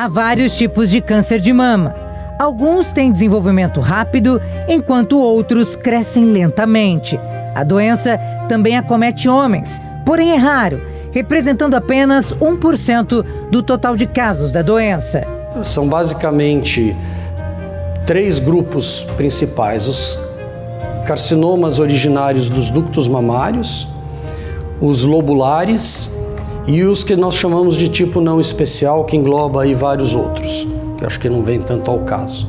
Há vários tipos de câncer de mama. Alguns têm desenvolvimento rápido, enquanto outros crescem lentamente. A doença também acomete homens, porém é raro, representando apenas 1% do total de casos da doença. São basicamente 3 grupos principais: os carcinomas originários dos ductos mamários, os lobulares e os que nós chamamos de tipo não especial, que engloba aí vários outros, que acho que não vem tanto ao caso.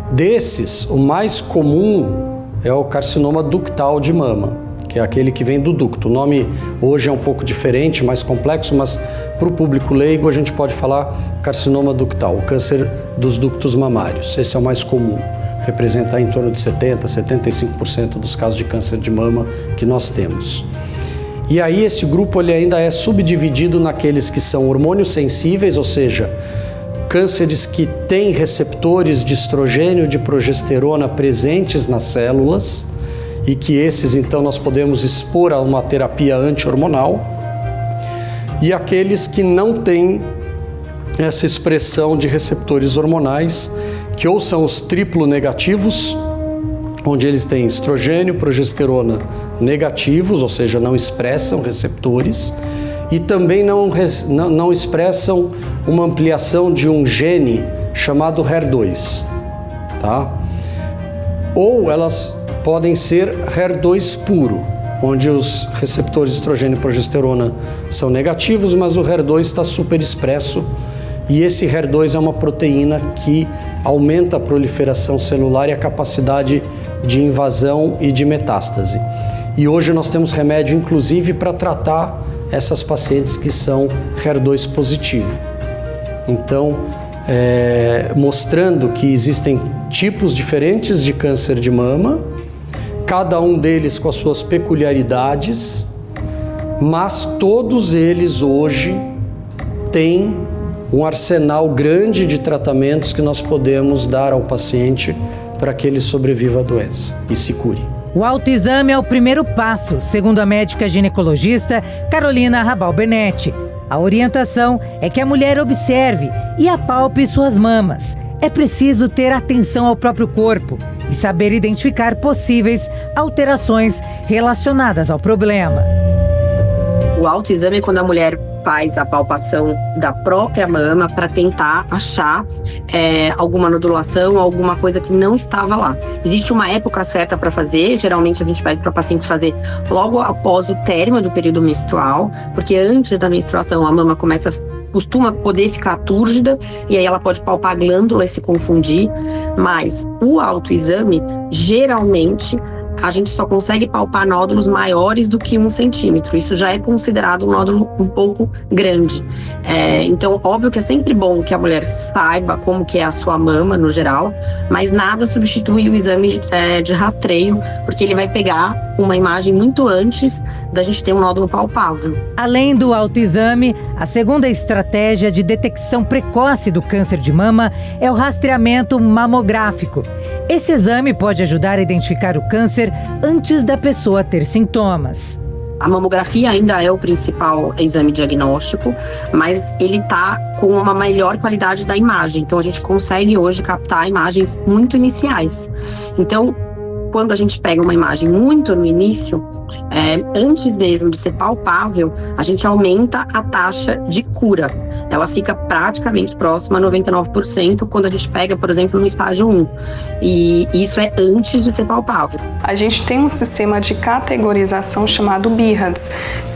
Desses, o mais comum é o carcinoma ductal de mama, que é aquele que vem do ducto. O nome hoje é um pouco diferente, mais complexo, mas para o público leigo a gente pode falar carcinoma ductal, o câncer dos ductos mamários. Esse é o mais comum, representa em torno de 70%, 75% dos casos de câncer de mama que nós temos. E aí esse grupo ele ainda é subdividido naqueles que são hormônios sensíveis, ou seja, cânceres que têm receptores de estrogênio e de progesterona presentes nas células, e que esses então nós podemos expor a uma terapia anti-hormonal, e aqueles que não têm essa expressão de receptores hormonais, que ou são os triplo negativos, onde eles têm estrogênio, progesterona negativos, ou seja, não expressam receptores, e também não expressam uma ampliação de um gene chamado HER2, tá? Ou elas podem ser HER2 puro, onde os receptores de estrogênio e progesterona são negativos, mas o HER2 está super expresso, e esse HER2 é uma proteína que aumenta a proliferação celular e a capacidade de invasão e de metástase. E hoje nós temos remédio, inclusive, para tratar essas pacientes que são HER2 positivo. Então, mostrando que existem tipos diferentes de câncer de mama, cada um deles com as suas peculiaridades, mas todos eles hoje têm um arsenal grande de tratamentos que nós podemos dar ao paciente para que ele sobreviva à doença e se cure. O autoexame é o primeiro passo, segundo a médica ginecologista Carolina Rabal Benetti. A orientação é que a mulher observe e apalpe suas mamas. É preciso ter atenção ao próprio corpo e saber identificar possíveis alterações relacionadas ao problema. O autoexame é quando a mulher faz a palpação da própria mama para tentar achar alguma nodulação, alguma coisa que não estava lá. Existe uma época certa para fazer, geralmente a gente pede para a paciente fazer logo após o término do período menstrual, porque antes da menstruação a mama costuma poder ficar túrgida e aí ela pode palpar a glândula e se confundir, mas o autoexame, geralmente, a gente só consegue palpar nódulos maiores do que 1 centímetro. Isso já é considerado um nódulo um pouco grande. Então, óbvio que é sempre bom que a mulher saiba como que é a sua mama, no geral, mas nada substitui o exame de rastreio, porque ele vai pegar uma imagem muito antes da gente ter um nódulo palpável. Além do autoexame, a segunda estratégia de detecção precoce do câncer de mama é o rastreamento mamográfico. Esse exame pode ajudar a identificar o câncer antes da pessoa ter sintomas. A mamografia ainda é o principal exame diagnóstico, mas ele está com uma melhor qualidade da imagem. Então, a gente consegue hoje captar imagens muito iniciais. Então, quando a gente pega uma imagem muito no início, antes mesmo de ser palpável, a gente aumenta a taxa de cura. Ela fica praticamente próxima a 99% quando a gente pega, por exemplo, no estágio 1. E isso é antes de ser palpável. A gente tem um sistema de categorização chamado BIRADS.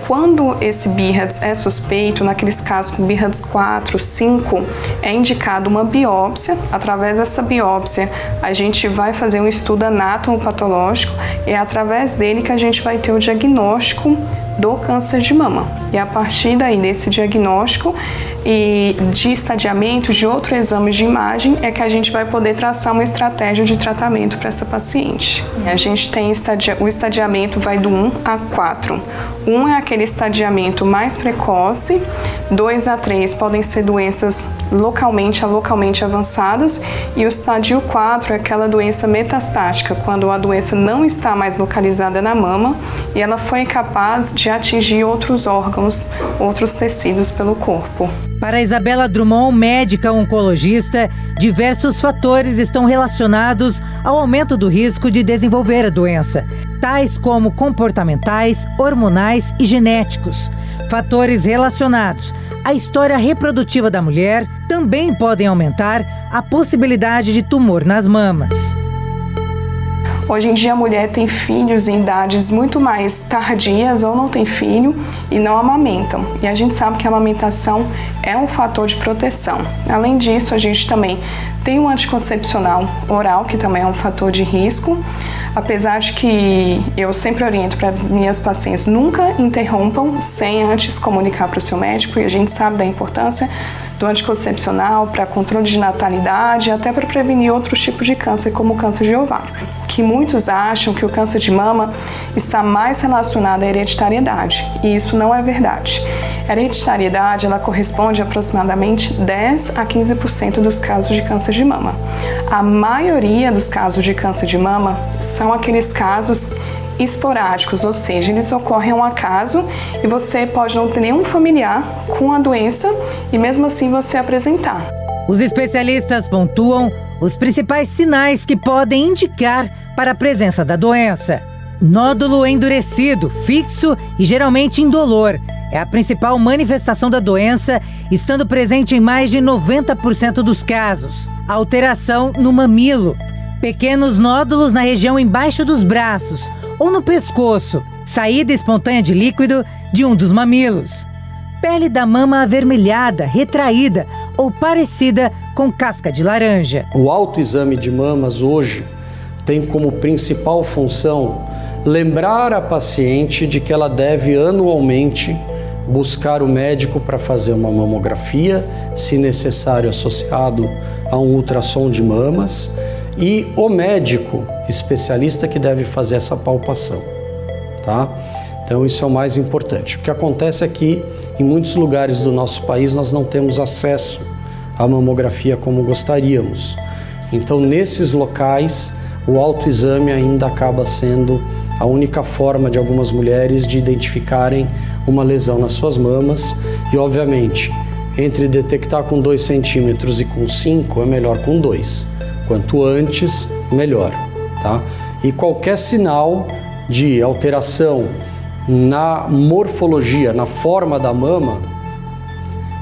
Quando esse BIRADS é suspeito, naqueles casos com BIRADS 4, 5, é indicado uma biópsia. Através dessa biópsia, a gente vai fazer um estudo anatomopatológico e é através dele que a gente vai ter o diagnóstico do câncer de mama. E a partir daí, desse diagnóstico e de estadiamento, de outro exame de imagem, é que a gente vai poder traçar uma estratégia de tratamento para essa paciente. E a gente tem o estadiamento vai do 1 a 4. 1 é aquele estadiamento mais precoce, 2 a 3 podem ser doenças localmente avançadas, e o estádio 4 é aquela doença metastática, quando a doença não está mais localizada na mama e ela foi capaz de atingir outros órgãos, outros tecidos pelo corpo. Para Isabela Drummond, médica oncologista, diversos fatores estão relacionados ao aumento do risco de desenvolver a doença, tais como comportamentais, hormonais e genéticos. Fatores relacionados à história reprodutiva da mulher também podem aumentar a possibilidade de tumor nas mamas. Hoje em dia a mulher tem filhos em idades muito mais tardias ou não tem filho e não amamentam. E a gente sabe que a amamentação é um fator de proteção. Além disso, a gente também tem um anticoncepcional oral, que também é um fator de risco. Apesar de que eu sempre oriento para minhas pacientes, nunca interrompam sem antes comunicar para o seu médico, e a gente sabe da importância do anticoncepcional para controle de natalidade, até para prevenir outros tipos de câncer, como o câncer de ovário, que muitos acham que o câncer de mama está mais relacionado à hereditariedade, e isso não é verdade. A hereditariedade, ela corresponde a aproximadamente 10 a 15% dos casos de câncer de mama. A maioria dos casos de câncer de mama são aqueles casos esporádicos, ou seja, eles ocorrem ao acaso e você pode não ter nenhum familiar com a doença e mesmo assim você apresentar. Os especialistas pontuam os principais sinais que podem indicar para a presença da doença. Nódulo endurecido, fixo e geralmente indolor é a principal manifestação da doença, estando presente em mais de 90% dos casos. Alteração no mamilo, pequenos nódulos na região embaixo dos braços ou no pescoço, saída espontânea de líquido de um dos mamilos. Pele da mama avermelhada, retraída ou parecida com casca de laranja. O autoexame de mamas hoje tem como principal função lembrar a paciente de que ela deve anualmente buscar o médico para fazer uma mamografia, se necessário associado a um ultrassom de mamas, e o médico especialista que deve fazer essa palpação, tá? Então isso é o mais importante. O que acontece é que em muitos lugares do nosso país nós não temos acesso à mamografia como gostaríamos. Então nesses locais o autoexame ainda acaba sendo a única forma de algumas mulheres de identificarem uma lesão nas suas mamas e, obviamente, entre detectar com 2 centímetros e com 5 é melhor com 2. Quanto antes, melhor, tá? E qualquer sinal de alteração na morfologia, na forma da mama,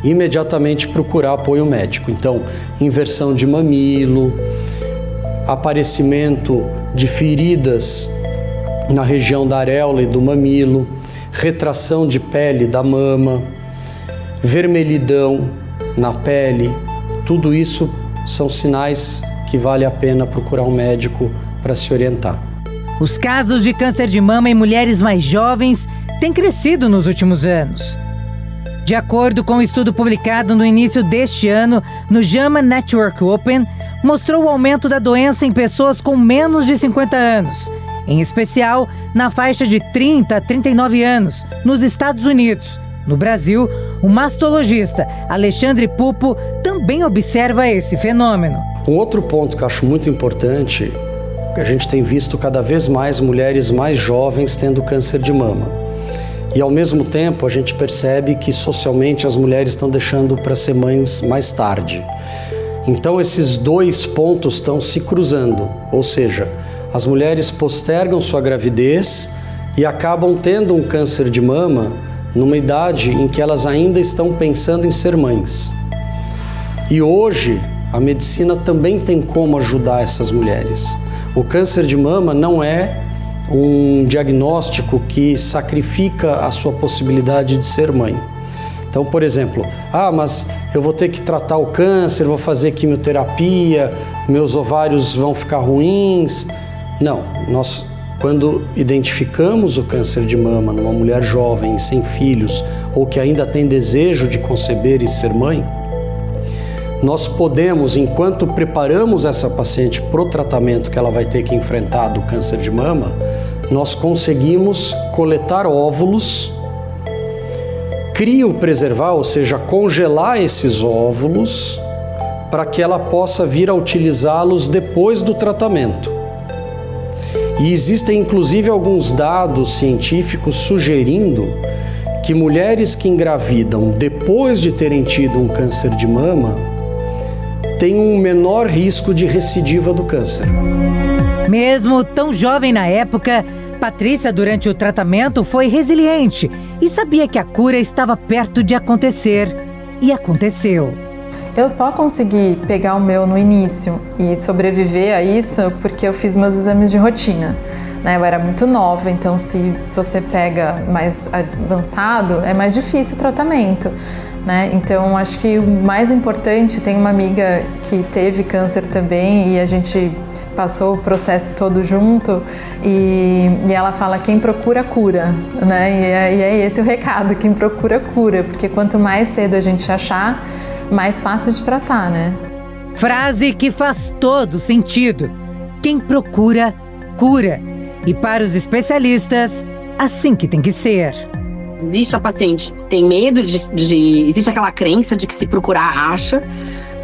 imediatamente procurar apoio médico. Então, inversão de mamilo, aparecimento de feridas na região da areola e do mamilo, retração de pele da mama, vermelhidão na pele, tudo isso são sinais que vale a pena procurar um médico para se orientar. Os casos de câncer de mama em mulheres mais jovens têm crescido nos últimos anos. De acordo com um estudo publicado no início deste ano no JAMA Network Open, mostrou o aumento da doença em pessoas com menos de 50 anos, em especial na faixa de 30 a 39 anos, nos Estados Unidos. No Brasil, o mastologista Alexandre Pupo também observa esse fenômeno. Um outro ponto que eu acho muito importante, que a gente tem visto cada vez mais mulheres mais jovens tendo câncer de mama. E ao mesmo tempo a gente percebe que socialmente as mulheres estão deixando para ser mães mais tarde. Então esses dois pontos estão se cruzando, ou seja, as mulheres postergam sua gravidez e acabam tendo um câncer de mama numa idade em que elas ainda estão pensando em ser mães. E hoje a medicina também tem como ajudar essas mulheres. O câncer de mama não é um diagnóstico que sacrifica a sua possibilidade de ser mãe. Então, por exemplo, mas eu vou ter que tratar o câncer, vou fazer quimioterapia, meus ovários vão ficar ruins. Não, nós quando identificamos o câncer de mama numa mulher jovem, sem filhos, ou que ainda tem desejo de conceber e ser mãe, nós podemos, enquanto preparamos essa paciente para o tratamento que ela vai ter que enfrentar do câncer de mama, nós conseguimos coletar óvulos, criopreservar, ou seja, congelar esses óvulos para que ela possa vir a utilizá-los depois do tratamento. E existem inclusive alguns dados científicos sugerindo que mulheres que engravidam depois de terem tido um câncer de mama têm um menor risco de recidiva do câncer. Mesmo tão jovem na época, Patrícia, durante o tratamento, foi resiliente e sabia que a cura estava perto de acontecer. E aconteceu. Eu só consegui pegar o meu no início e sobreviver a isso porque eu fiz meus exames de rotina. Eu era muito nova, então se você pega mais avançado, é mais difícil o tratamento. Então, acho que o mais importante, tem uma amiga que teve câncer também e a gente passou o processo todo junto e ela fala: quem procura, cura, E é esse o recado, quem procura, cura, porque quanto mais cedo a gente achar, mais fácil de tratar, Frase que faz todo sentido. Quem procura, cura. E para os especialistas, assim que tem que ser. Existe a paciente tem medo existe aquela crença de que se procurar acha,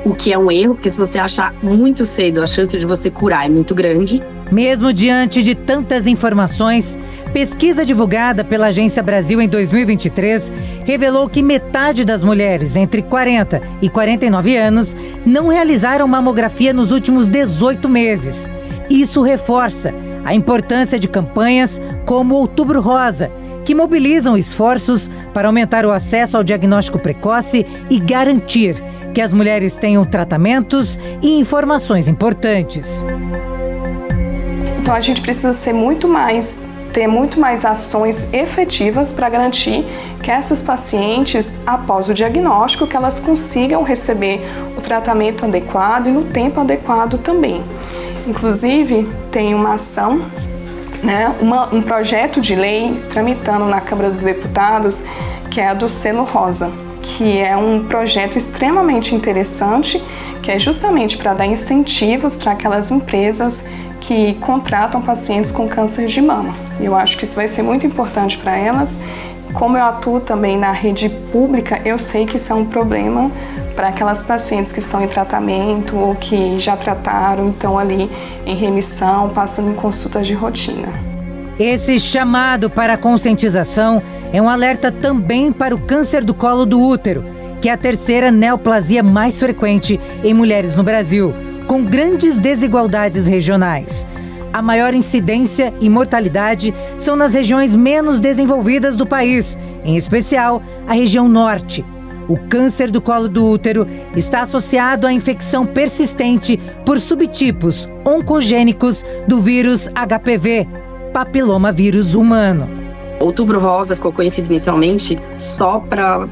o que é um erro, porque se você achar muito cedo, a chance de você curar é muito grande. Mesmo diante de tantas informações, pesquisa divulgada pela Agência Brasil em 2023 revelou que metade das mulheres entre 40 e 49 anos não realizaram mamografia nos últimos 18 meses. Isso reforça a importância de campanhas como Outubro Rosa, que mobilizam esforços para aumentar o acesso ao diagnóstico precoce e garantir que as mulheres tenham tratamentos e informações importantes. Então a gente precisa ter muito mais ações efetivas para garantir que essas pacientes, após o diagnóstico, que elas consigam receber o tratamento adequado e no tempo adequado também. Inclusive, tem uma ação, um projeto de lei tramitando na Câmara dos Deputados, que é a do Selo Rosa, que é um projeto extremamente interessante, que é justamente para dar incentivos para aquelas empresas que contratam pacientes com câncer de mama. Eu acho que isso vai ser muito importante para elas. Como eu atuo também na rede pública, eu sei que isso é um problema para aquelas pacientes que estão em tratamento ou que já trataram, estão ali em remissão, passando em consultas de rotina. Esse chamado para a conscientização é um alerta também para o câncer do colo do útero, que é a terceira neoplasia mais frequente em mulheres no Brasil, com grandes desigualdades regionais. A maior incidência e mortalidade são nas regiões menos desenvolvidas do país, em especial a região norte. O câncer do colo do útero está associado à infecção persistente por subtipos oncogênicos do vírus HPV, papilomavírus humano. Outubro Rosa ficou conhecido inicialmente só para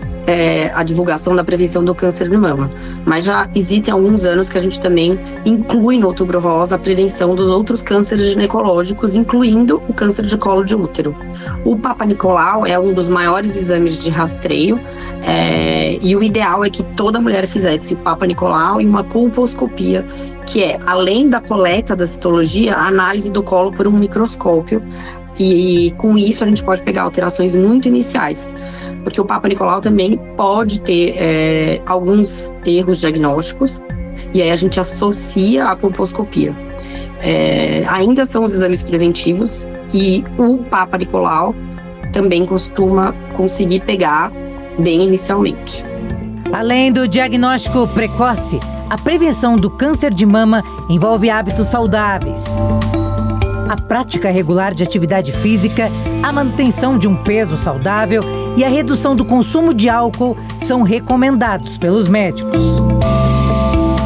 a divulgação da prevenção do câncer de mama, mas já existem alguns anos que a gente também inclui no Outubro Rosa a prevenção dos outros cânceres ginecológicos, incluindo o câncer de colo de útero. O Papa Nicolau é um dos maiores exames de rastreio e o ideal é que toda mulher fizesse o Papa Nicolau e uma colposcopia, que é, além da coleta da citologia, a análise do colo por um microscópio. E com isso a gente pode pegar alterações muito iniciais, porque o Papa Nicolau também pode ter alguns erros diagnósticos, e aí a gente associa a colposcopia. Ainda são os exames preventivos, e o Papa Nicolau também costuma conseguir pegar bem inicialmente. Além do diagnóstico precoce, a prevenção do câncer de mama envolve hábitos saudáveis. A prática regular de atividade física, a manutenção de um peso saudável e a redução do consumo de álcool são recomendados pelos médicos.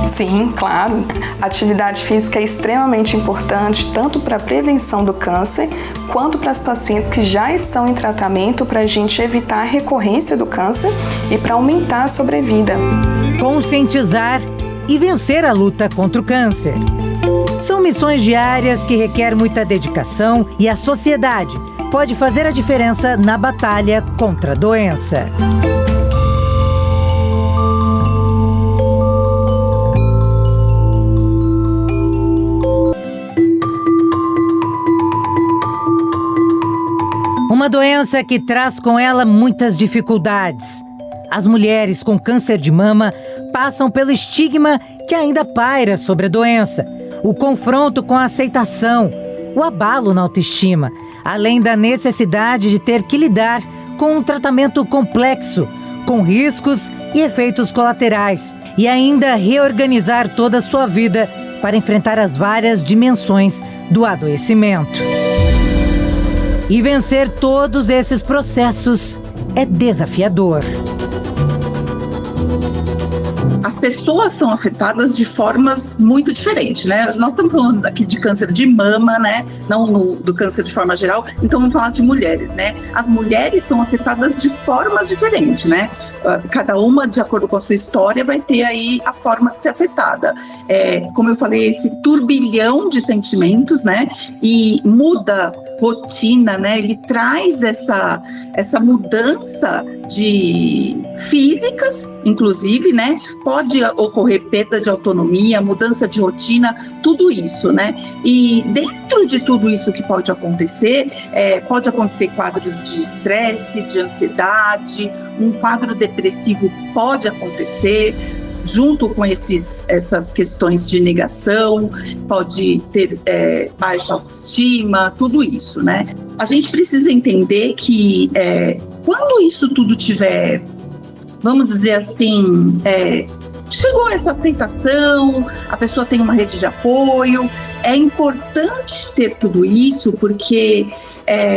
Sim, claro. A atividade física é extremamente importante tanto para a prevenção do câncer quanto para as pacientes que já estão em tratamento, para a gente evitar a recorrência do câncer e para aumentar a sobrevida. Conscientizar e vencer a luta contra o câncer. São missões diárias que requerem muita dedicação e a sociedade pode fazer a diferença na batalha contra a doença. Uma uma doença que traz com ela muitas dificuldades. As mulheres com câncer de mama passam pelo estigma que ainda paira sobre a doença, o confronto com a aceitação, o abalo na autoestima, além da necessidade de ter que lidar com um tratamento complexo, com riscos e efeitos colaterais, e ainda reorganizar toda a sua vida para enfrentar as várias dimensões do adoecimento. E vencer todos esses processos é desafiador. As pessoas são afetadas de formas muito diferentes, né? Nós estamos falando aqui de câncer de mama, né? Não do câncer de forma geral, então vamos falar de mulheres, né? As mulheres são afetadas de formas diferentes, né? Cada uma, de acordo com a sua história, vai ter aí a forma de ser afetada. Como eu falei, esse turbilhão de sentimentos, né? E muda rotina, né? Ele traz essa mudança de físicas, inclusive, né? Pode ocorrer perda de autonomia, mudança de rotina, tudo isso, né? E dentro de tudo isso que pode acontecer quadros de estresse, de ansiedade, um quadro depressivo pode acontecer, junto com essas questões de negação, pode ter baixa autoestima, tudo isso, né? A gente precisa entender que quando isso tudo tiver, vamos dizer assim, chegou essa aceitação, a pessoa tem uma rede de apoio, é importante ter tudo isso, porque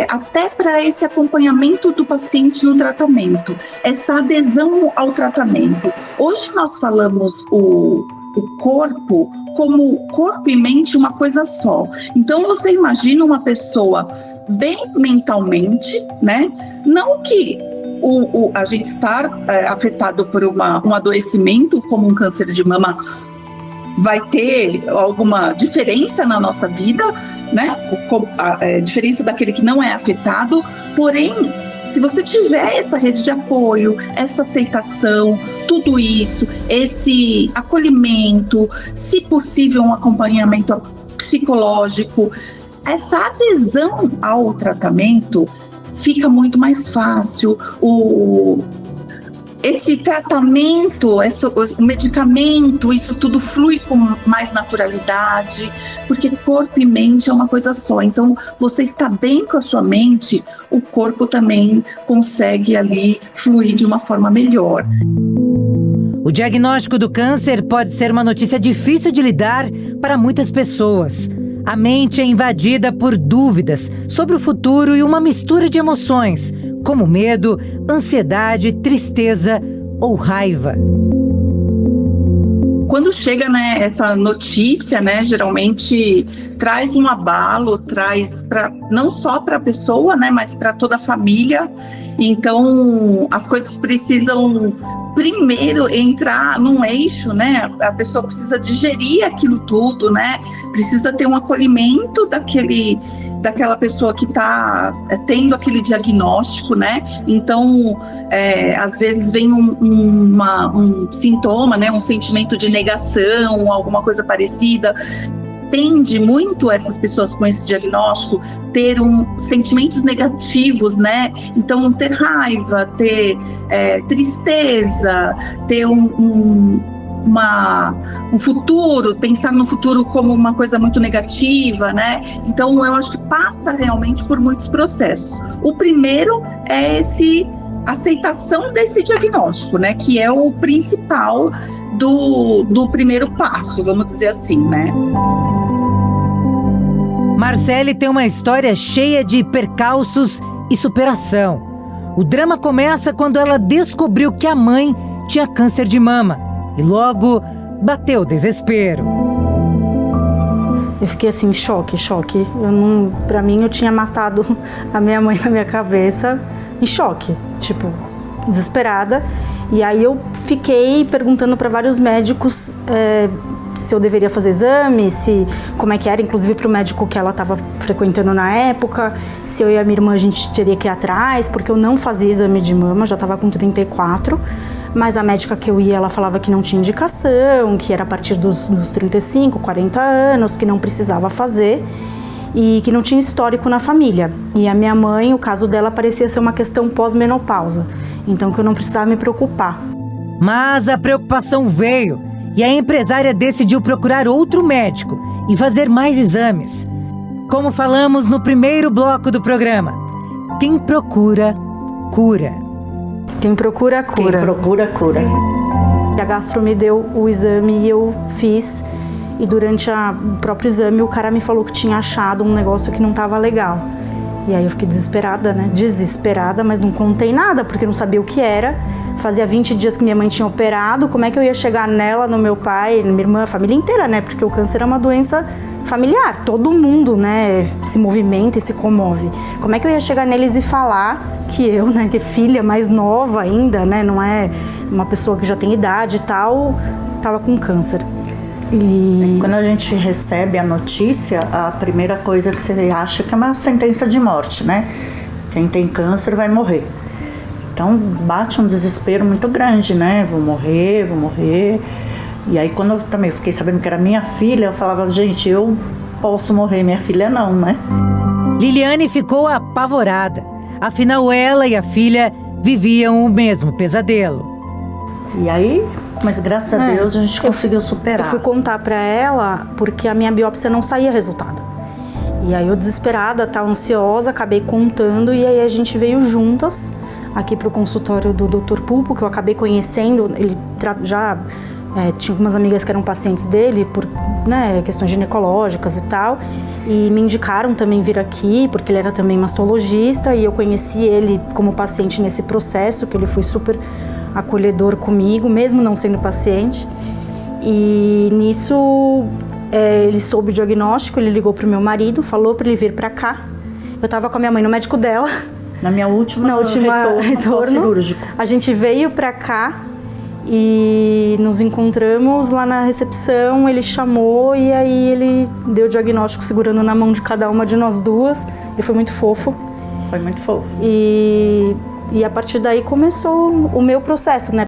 até para esse acompanhamento do paciente no tratamento, essa adesão ao tratamento. Hoje nós falamos o corpo como corpo e mente uma coisa só. Então você imagina uma pessoa bem mentalmente, né? Não que a gente estar afetado por um adoecimento como um câncer de mama vai ter alguma diferença na nossa vida, né? A diferença daquele que não é afetado, porém, se você tiver essa rede de apoio, essa aceitação, tudo isso, esse acolhimento, se possível um acompanhamento psicológico, essa adesão ao tratamento fica muito mais fácil. Esse tratamento, o medicamento, isso tudo flui com mais naturalidade, porque corpo e mente é uma coisa só. Então, você está bem com a sua mente, o corpo também consegue ali fluir de uma forma melhor. O diagnóstico do câncer pode ser uma notícia difícil de lidar para muitas pessoas. A mente é invadida por dúvidas sobre o futuro e uma mistura de emoções, como medo, ansiedade, tristeza ou raiva. Quando chega, né, essa notícia, né, geralmente traz um abalo, traz não só para a pessoa, né, mas para toda a família. Então, as coisas precisam primeiro entrar num eixo, né? A pessoa precisa digerir aquilo tudo, né? Precisa ter um acolhimento daquela pessoa que está tendo aquele diagnóstico, né? Então, às vezes vem um sintoma, né? Um sentimento de negação, alguma coisa parecida. Tende muito essas pessoas com esse diagnóstico ter sentimentos negativos, né? Então, ter raiva, ter tristeza, ter um futuro, pensar no futuro como uma coisa muito negativa, né? Então, eu acho que passa realmente por muitos processos. O primeiro é aceitação desse diagnóstico, né? Que é o principal do primeiro passo, vamos dizer assim, né? Marcele tem uma história cheia de percalços e superação. O drama começa quando ela descobriu que a mãe tinha câncer de mama e logo bateu o desespero. Eu fiquei assim, choque. Pra mim, eu tinha matado a minha mãe na minha cabeça, em choque, tipo, desesperada. E aí eu fiquei perguntando para vários médicos se eu deveria fazer exame, como é que era, inclusive para o médico que ela estava frequentando na época, se eu e a minha irmã a gente teria que ir atrás, porque eu não fazia exame de mama, já estava com 34, mas a médica que eu ia, ela falava que não tinha indicação, que era a partir dos 35, 40 anos, que não precisava fazer. e que não tinha histórico na família. E a minha mãe, o caso dela parecia ser uma questão pós-menopausa, então que eu não precisava me preocupar. Mas a preocupação veio e a empresária decidiu procurar outro médico e fazer mais exames. Como falamos no primeiro bloco do programa, quem procura, cura. Quem procura, cura. Quem procura, cura. A gastro me deu o exame e eu fiz. E durante o próprio exame, o cara me falou que tinha achado um negócio que não estava legal. E aí eu fiquei desesperada, né? Desesperada, mas não contei nada, porque eu não sabia o que era. Fazia 20 dias que minha mãe tinha operado, como é que eu ia chegar nela, no meu pai, na minha irmã, a família inteira, né? Porque o câncer é uma doença familiar, todo mundo, né, se movimenta e se comove. Como é que eu ia chegar neles e falar que eu, né, que filha mais nova ainda, né, não é uma pessoa que já tem idade e tal, tava com câncer. E quando a gente recebe a notícia, a primeira coisa que você acha que é uma sentença de morte, né? Quem tem câncer vai morrer. Então bate um desespero muito grande, né? Vou morrer. E aí quando eu também fiquei sabendo que era minha filha, eu falava, gente, eu posso morrer, minha filha não, né? Liliane ficou apavorada. Afinal, ela e a filha viviam o mesmo pesadelo. E aí, mas graças a Deus a gente conseguiu superar. Eu fui contar pra ela porque a minha biópsia não saía resultado. E aí eu desesperada, tava ansiosa, acabei contando e aí a gente veio juntas aqui pro consultório do Dr. Pulpo, que eu acabei conhecendo. Ele já tinha algumas amigas que eram pacientes dele por, né, questões ginecológicas e tal. E me indicaram também vir aqui, porque ele era também mastologista e eu conheci ele como paciente nesse processo, que ele foi super acolhedor comigo, mesmo não sendo paciente. E nisso ele soube o diagnóstico, ele ligou pro meu marido, falou para ele vir para cá. Eu tava com a minha mãe no médico dela. Na minha última retorno cirúrgico. A gente veio para cá e nos encontramos lá na recepção, ele chamou e aí ele deu o diagnóstico segurando na mão de cada uma de nós duas. Ele foi muito fofo. Foi muito fofo. E a partir daí começou o meu processo, né?